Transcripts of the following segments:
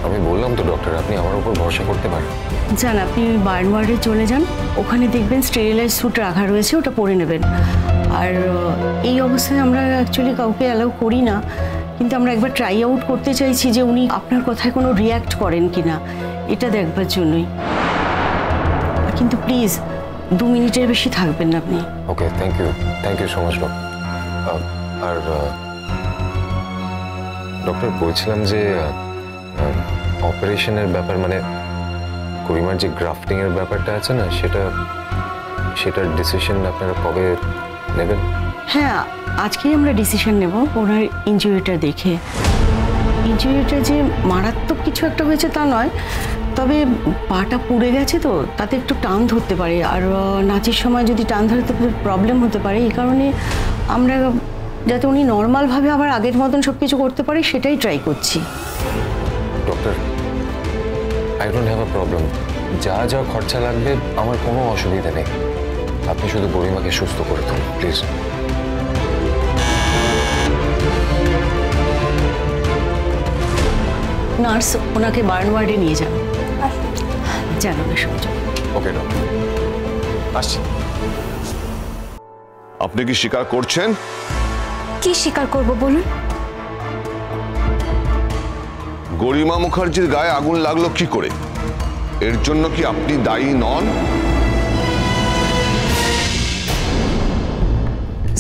আমি বললাম তো ডক্টর, আপনি আমার উপর ভরসা করতে পারেন। যান, আপনি বার্ন ওয়ার্ডে চলে যান, ওখানে দেখবেন স্টেরিলাইজ স্যুট রাখা রয়েছে, ওটা পরে নেবেন। আর এই অবস্থায় আমরা অ্যাকচুয়ালি কাউকে অ্যালাউ করি না, কিন্তু আমরা একবার ট্রাই আউট করতে চাইছি যে উনি আপনার কথায় কোনো রিয়্যাক্ট করেন কিনা, এটা দেখবার জন্যই। কিন্তু প্লিজ 2 মিনিটের বেশি থাকবেন না আপনি। Okay, thank you so much doctor. আর ডক্টর, বলছিলাম যে অপারেশনের ব্যাপার, মানে গরিমার যে গ্রাফটিং এর ব্যাপারটা আছে না, সেটার ডিসিশন আপনারা কবে নেবেন? হ্যাঁ, আজকেই আমরা ডিসিশন নেব ওনার ইনজুরিটা দেখে। ইনজুরিটা যে মারাত্মক কিছু একটা হয়েছে তা নয়, তবে পাটা পুড়ে গেছে তো তাতে একটু টান ধরতে পারে, আর নাচের সময় যদি টান ধরতে প্রবলেম হতে পারে। এই কারণে আমরা যাতে উনি নর্মালভাবে আবার আগের মতন সব কিছু করতে পারে সেটাই ট্রাই করছি। Doctor, I don't have a problem. যা যা খরচা লাগবে আমার কোনো অসুবিধা নেই, আপনি শুধু গরিমাকে সুস্থ করে তুলুন প্লিজ। নার্স, ওনাকে বার্ন ওয়ার্ডে নিয়ে যান। জানো না সহজ। ওকে ডক্টর, আসছি। আপনি কি স্বীকার করছেন? কি স্বীকার করব বলুন? গরিমা মুখার্জির গায়ে আগুন লাগলো কি করে? এর জন্য কি আপনি দায়ী নন?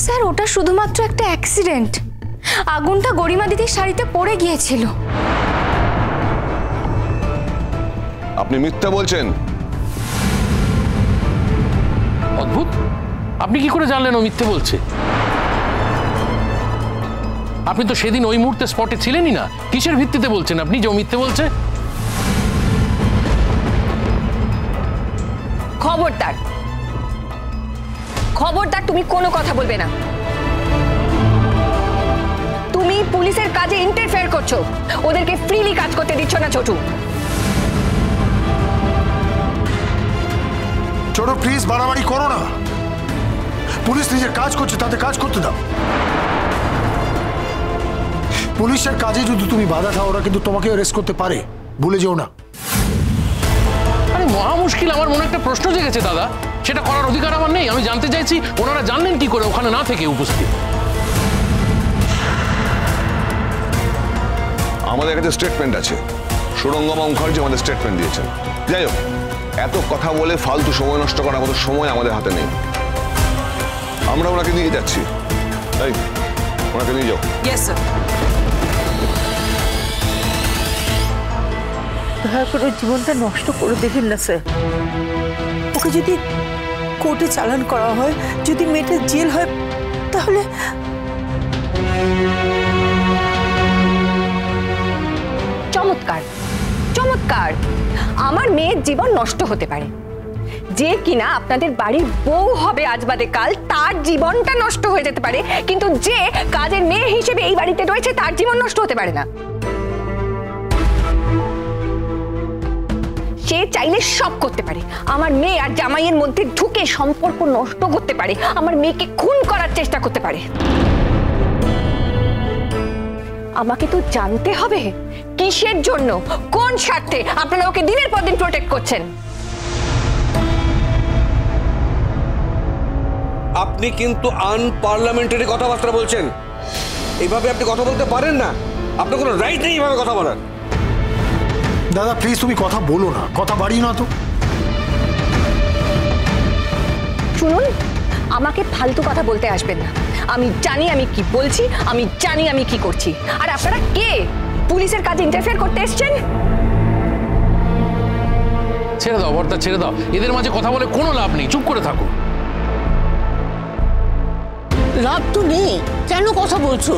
স্যার, ওটা শুধুমাত্র একটা অ্যাক্সিডেন্ট। আগুনটা গরিমা দিদির শাড়িতে পড়ে গিয়েছিল। আপনি মিথ্যা বলছেন। অদ্ভুত, আপনি কি করে জানলেন ও মিথ্যে বলছে? আপনি তো সেদিন ওই মুহূর্তে স্পটে ছিলেনই না। কিসের ভিত্তিতে বলছেন আপনি যে ও মিথ্যে বলছে? খবরদার, খবরদার, তুমি কোনো কথা বলবে না। তুমি পুলিশের কাজে ইন্টারফেয়ার করছো, ওদেরকে ফ্রিলি কাজ করতে দিচ্ছ না। ছোটু, ছোট প্লিজ বাড়াবাড়ি করো না। পুলিশ নিজের কাজ করছে, তাতে কাজ করতে দাও। পুলিশের কাজে যদি তুমি বাধা দাও, ওরা কিন্তু তোমাকে অ্যারেস্ট করতে পারে, ভুলে যেও না। আরে মহা মুশকিল। আমার মনে একটা প্রশ্ন জেগেছে দাদা, সেটা করার অধিকার আমার নেই? আমি জানতে চাইছি ওনারা জানলেন কি করে ওখানে না থেকে উপস্থিত? আমাদের কাছে স্টেটমেন্ট আছে, সুরঙ্গমা মুখার্জি আমাদের স্টেটমেন্ট দিয়েছেন। যাই হোক, এত কথা বলে ফালতু সময় নষ্ট করার মতো সময় আমাদের হাতে নেই। আমরা ওনাকে নিয়ে যাচ্ছি। তাই ওনাকে নিয়ে যাও। Yes sir. দয়া করে জীবনটা নষ্ট করে দেবেন না স্যার। ওকে যদি কোর্টে চালান করা হয়, যদি মেয়েটা জেল হয়, তাহলে চমৎকার, চমৎকার। আমার মেয়ের জীবন নষ্ট হতে পারে, যে কিনা আপনাদের বাড়ির বউ হবে আজ বাদে কাল, তার জীবনটা নষ্ট হয়ে যেতে পারে, কিন্তু যে কাজের মেয়ে হিসেবে এই বাড়িতে রয়েছে তার জীবন নষ্ট হতে পারে না। সে চাইলে সব করতে পারে। আমার মেয়ে আর জামাইয়ের মধ্যে ঢুকে সম্পর্ক নষ্ট করতে পারে, আমার মেয়েকে খুন করার চেষ্টা করতে পারে। আমাকে তো জানতে হবে কিসের জন্য, কোন স্বার্থে আপনারা ওকে দিনের পর দিন প্রোটেক্ট করছেন। আপনি কিন্তু আনপার্লামেন্টারি কথাবার্তা বলছেন। এইভাবে আপনি কথা বলতে পারেন না, আপনার কোনো রাইট নেই এইভাবে কথা বলার। দাদা প্লিজ তুমি কথা বলো না, কথা বাড়িয়ে না তো। শুনুন, আমাকে ফালতু কথা বলতে আসবেন না। আমি জানি আমি কি বলছি, আমি জানি আমি কি করছি। আর আপনারা কে পুলিশের কাজে ইন্টারফেয়ার করতে এসেছেন? ছেড়ে দাও বর্দা, ছেড়ে দাও। এদের মাঝে কথা বলে কোনো লাভ নেই, চুপ করে থাকো। লাভ তো নেই, কেন কথা বলছো?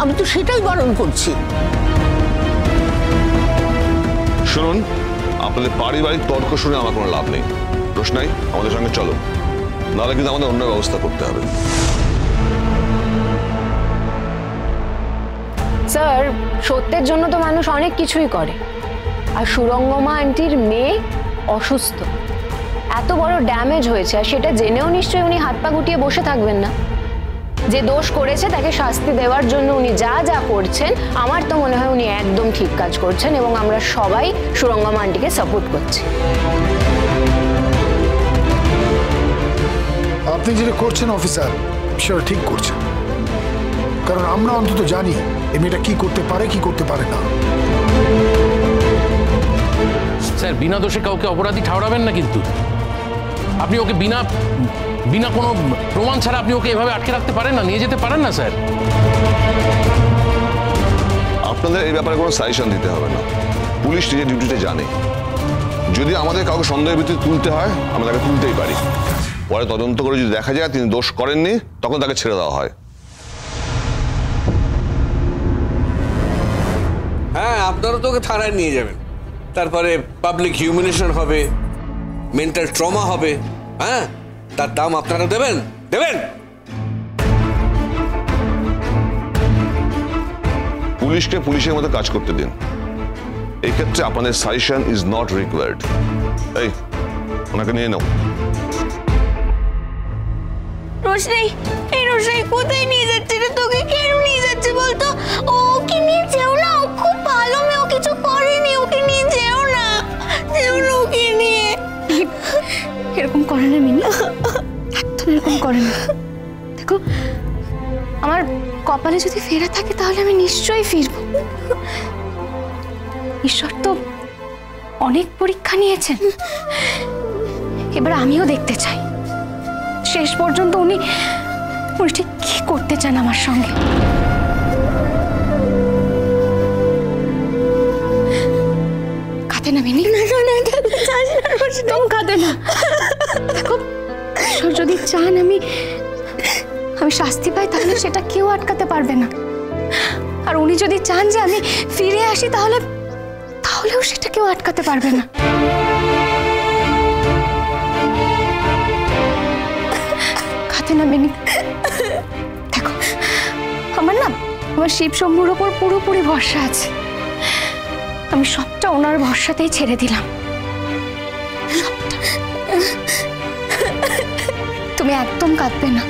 আমি তো সেটাই বারণ করছি। শুনুন, আপনাদের পারিবারিক তর্ক শুনে আমার কোনো লাভ নেই। রোশনাই, আমাদের সঙ্গে চলো, নাহলে কিন্তু আমাদের অন্য ব্যবস্থা করতে হবে। স্যার, সত্যের জন্য তো মানুষ অনেক কিছুই করে। আর সুরঙ্গমা আন্টির মেয়ে অসুস্থ, এত বড় ড্যামেজ হয়েছে, আর সেটা জেনেও নিশ্চয়ই উনি হাত পা গুটিয়ে বসে থাকবেন না। যে দোষ করেছে তাকে শাস্তি দেওয়ার জন্য উনি যা যা করছেন আমার তো মনে হয় উনি একদম ঠিক কাজ করছেন এবং আমরা সবাই সুরঙ্গম আন্টিকে সাপোর্ট করছি। আপনি যেটা করছেন অফিসার সেটা ঠিক করছেন, কারণ আমরা অন্তত জানি এই মেয়েটা কি করতে পারে কি করতে পারে না। স্যার বিনা দোষে কাউকে অপরাধী ঠাউরাবেন না, কিন্তু আপনি ওকে বিনা বিনা কোনো প্রমাণ ছাড়া আপনি ওকে এভাবে আটকে রাখতে পারেন না, নিয়ে যেতে পারেন না স্যার। আপনাদের এই ব্যাপারে কোনো সাজেশন দিতে হবে না, পুলিশ নিজের ডিউটিতে জানে। যদি আমাদের কাউকে সন্দেহের ভিত্তিতে তুলতে হয় আমরা তাকে তুলতেই পারি, পরে তদন্ত করে যদি দেখা যায় তিনি দোষ করেননি তখন তাকে ছেড়ে দেওয়া হয়। হ্যাঁ, আপনারা তো ওকে থানায় নিয়ে যাবেন, তারপরে পাবলিক হিউমিলেশন হবে, মেন্টাল ট্রমা হবে। হ্যাঁ, তার দাম আপনারা দেবেন দেবেন। পুলিশকে পুলিশের মতো কাজ করতে দিন, এই ক্ষেত্রে আপনাদের সাজেশন ইজ নট রিকোয়ার্ড। এই ওনাকে নিয়ে নাও। রোশনাই, এই রোশনাই কোথায় নিয়ে যাচ্ছে রে? তোকে কেন নিয়ে যাচ্ছে বলতো? ওকে নিয়ে যেও না, ও খুব ভালো মেয়ে, ও কিছু করেনি, ওকে নিয়ে যেও না, যেও না ওকে নিয়ে। এরকম করে না মিনি, একদম এরকম করে না। দেখো আমার কপালে যদি ফেরা থাকে তাহলে আমি নিশ্চয়ই ফিরবো। ঈশ্বর তো অনেক পরীক্ষা নিয়েছেন, এবার আমিও দেখতে চাই শেষ পর্যন্ত উনি ঠিক কি করতে চান আমার সঙ্গে। খাতে না মিনি, খাতে না। দেখো ঈশ্বর যদি চান আমি শাস্তি পাই তাহলে সেটা কেউ আটকাতে পারবে না, আর উনি যদি চান যে আমি ফিরে আসি তাহলেও সেটা কেউ আটকাতে পারবে না। খাতে না মিনি, দেখো আমার শিব শম্ভুর ওপর পুরোপুরি ভরসা আছে, আমি সবটা ওনার ভরসাতেই ছেড়ে দিলাম। তুমি একদম কাঁদবে না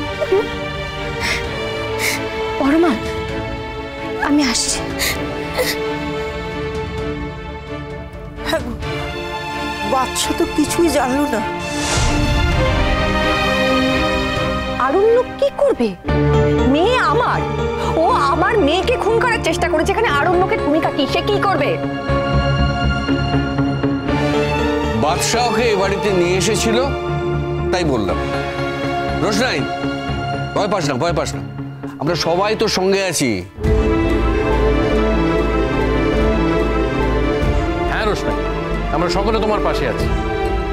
পরমা, আমি আসছি। বাচ্চা তো কিছুই জানলো না। আরণ্যক কি করবে? মেয়ে আমার, ও আমার মেয়েকে খুন করার চেষ্টা করেছে, এখানে আরণ্যকের ভূমিকা কি? সে কি করবে? বাদশাহকে এ বাড়িতে নিয়ে এসেছিল তাই বললাম। রোশনাই, ভয় পাস না, ভয় পাস না, আমরা সবাই তো সঙ্গে আছি। হ্যাঁ রোশনাই, আমরা সকলে তোমার পাশে আছি।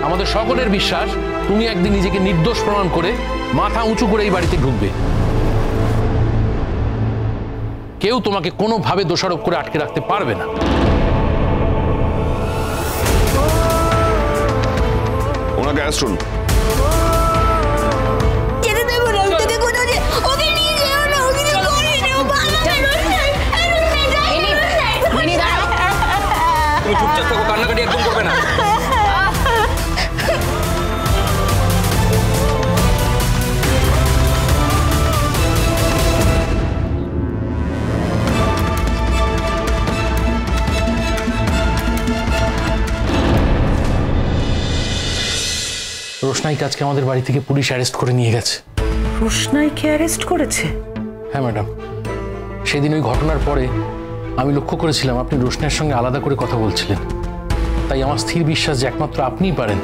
আমাদের সকলের বিশ্বাস তুমি একদিন নিজেকে নির্দোষ প্রমাণ করে মাথা উঁচু করে এই বাড়িতে ঢুকবে। কেউ তোমাকে কোনোভাবে দোষারোপ করে আটকে রাখতে পারবে না। ওনাকে অ্যারেস্ট করুন। যেতে দেবো না, তোকে কোথাও যে ওকে নিয়ে যেও না, ও কিছু করেনি, ও ভালো রোশনাই। তুমি চুপচাপ থাকো, কান্নাকাটি একদম করবে না। রোশনাইকে আজকে আমাদের বাড়ি থেকে পুলিশ অ্যারেস্ট করে নিয়ে গেছে। রোশনাইকে অ্যারেস্ট করেছে? হ্যাঁ ম্যাডাম, সেদিন ওই ঘটনার পরে আমি লক্ষ্য করেছিলাম আপনি রোশনাইয়ের সঙ্গে আলাদা করে কথা বলছিলেন, তাই আমার স্থির বিশ্বাস যে একমাত্র আপনিই পারেন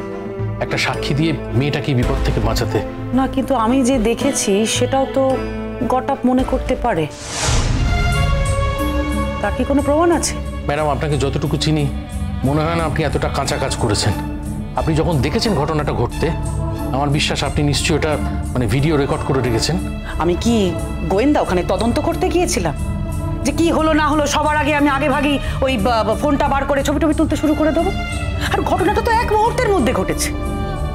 একটা সাক্ষী দিয়ে মেয়েটাকে বিপদ থেকে বাঁচাতে। না, কিন্তু আমি যে দেখেছি সেটাও তো গটাপ মনে করতে পারে। তার কি কোনো প্রমাণ আছে? ম্যাডাম, আপনাকে যতটুকু চিনি মনে হয় না আপনি এতটা কাঁচা কাজ করেছেন। আপনি যখন দেখেছেন ঘটনাটা ঘটতে, আমার বিশ্বাস আপনি নিশ্চয়ই ওটা ভিডিও রেকর্ড করে রেখেছেন। আমি কি গোয়েন্দা ওখানে তদন্ত করতে গিয়েছিলাম যে কি হলো না হলো সবার আগে আমি আগে ভাগি ওই ফোনটা বার করে ছবি তুলতে শুরু করে দেবো? আর ঘটনাটা তো এক মুহূর্তের মধ্যে ঘটেছে,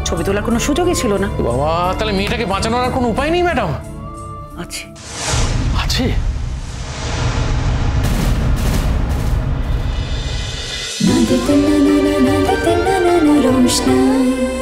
ছবি তোলার কোনো সুযোগই ছিল না। বাবা, তাহলে মেয়েটাকে বাঁচানোর আর কোনো উপায় নেই ম্যাডাম? আছে আছে। रोशनाई।